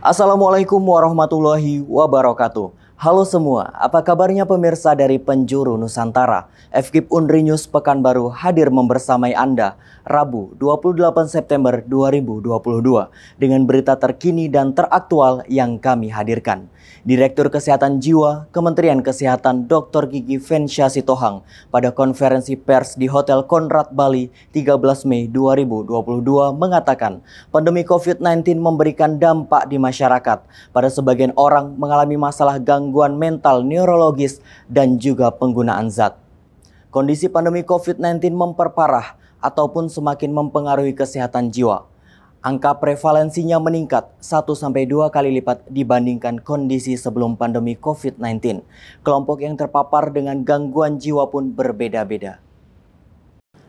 Assalamualaikum warahmatullahi wabarakatuh. Halo semua, apa kabarnya pemirsa dari penjuru Nusantara? FKIP Unri News Pekanbaru hadir membersamai Anda Rabu 28 September 2022 dengan berita terkini dan teraktual yang kami hadirkan. Direktur Kesehatan Jiwa Kementerian Kesehatan Dr. Gigi Fensya Sitohang pada konferensi pers di Hotel Conrad Bali 13 Mei 2022 mengatakan pandemi COVID-19 memberikan dampak di masyarakat. Pada sebagian orang mengalami masalah gangguan mental neurologis dan juga penggunaan zat. Kondisi pandemi COVID-19 memperparah ataupun semakin mempengaruhi kesehatan jiwa. Angka prevalensinya meningkat 1-2 kali lipat dibandingkan kondisi sebelum pandemi COVID-19. Kelompok yang terpapar dengan gangguan jiwa pun berbeda-beda.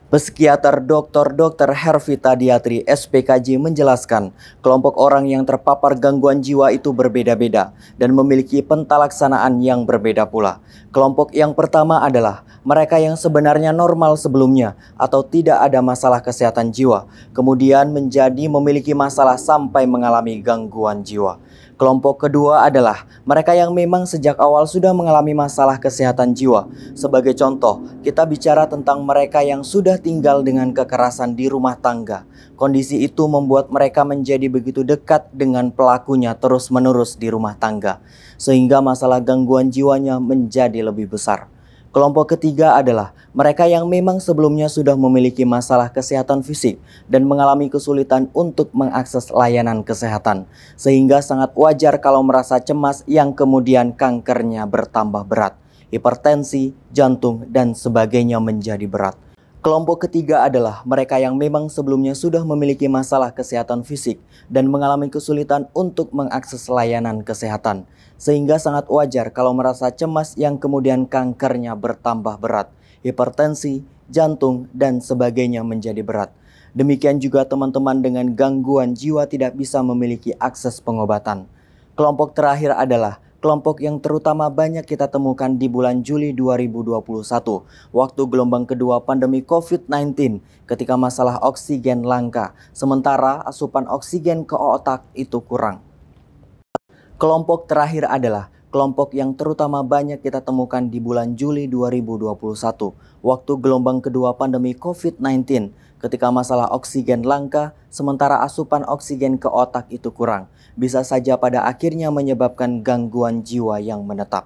Psikiater Dr. Hervita Diatri SPKJ menjelaskan, kelompok orang yang terpapar gangguan jiwa itu berbeda-beda dan memiliki pentalaksanaan yang berbeda pula. Kelompok yang pertama adalah mereka yang sebenarnya normal sebelumnya atau tidak ada masalah kesehatan jiwa, kemudian menjadi memiliki masalah sampai mengalami gangguan jiwa. Kelompok kedua adalah mereka yang memang sejak awal sudah mengalami masalah kesehatan jiwa. Sebagai contoh, kita bicara tentang mereka yang sudah tinggal dengan kekerasan di rumah tangga. Kondisi itu membuat mereka menjadi begitu dekat dengan pelakunya terus-menerus di rumah tangga, sehingga masalah gangguan jiwanya menjadi lebih besar. Kelompok ketiga adalah mereka yang memang sebelumnya sudah memiliki masalah kesehatan fisik dan mengalami kesulitan untuk mengakses layanan kesehatan, sehingga sangat wajar kalau merasa cemas yang kemudian kankernya bertambah berat, hipertensi, jantung, dan sebagainya menjadi berat. Kelompok ketiga adalah mereka yang memang sebelumnya sudah memiliki masalah kesehatan fisik dan mengalami kesulitan untuk mengakses layanan kesehatan, sehingga sangat wajar kalau merasa cemas yang kemudian kankernya bertambah berat, hipertensi, jantung, dan sebagainya menjadi berat. Demikian juga teman-teman dengan gangguan jiwa tidak bisa memiliki akses pengobatan. Kelompok terakhir adalah kelompok yang terutama banyak kita temukan di bulan Juli 2021, waktu gelombang kedua pandemi COVID-19, ketika masalah oksigen langka, sementara asupan oksigen ke otak itu kurang. Kelompok terakhir adalah kelompok yang terutama banyak kita temukan di bulan Juli 2021, waktu gelombang kedua pandemi COVID-19, ketika masalah oksigen langka, sementara asupan oksigen ke otak itu kurang, bisa saja pada akhirnya menyebabkan gangguan jiwa yang menetap.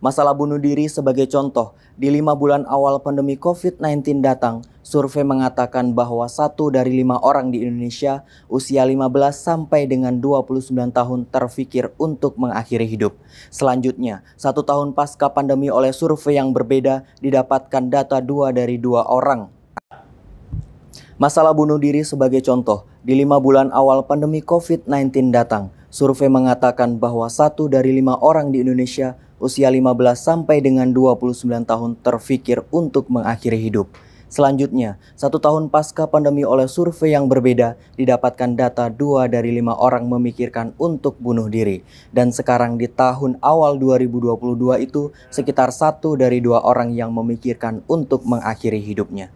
Masalah bunuh diri sebagai contoh, di 5 bulan awal pandemi COVID-19 datang, survei mengatakan bahwa 1 dari 5 orang di Indonesia usia 15 sampai dengan 29 tahun terfikir untuk mengakhiri hidup. Selanjutnya, 1 tahun pasca pandemi oleh survei yang berbeda didapatkan data 2 dari 2 orang. Masalah bunuh diri sebagai contoh, di 5 bulan awal pandemi COVID-19 datang, survei mengatakan bahwa 1 dari 5 orang di Indonesia usia 15 sampai dengan 29 tahun terfikir untuk mengakhiri hidup. Selanjutnya, 1 tahun pasca pandemi oleh survei yang berbeda didapatkan data 2 dari 5 orang memikirkan untuk bunuh diri. Dan sekarang di tahun awal 2022 itu sekitar 1 dari 2 orang yang memikirkan untuk mengakhiri hidupnya.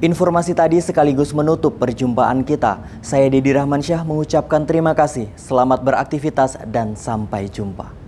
Informasi tadi sekaligus menutup perjumpaan kita. Saya Dedi Rahmansyah mengucapkan terima kasih, selamat beraktivitas dan sampai jumpa.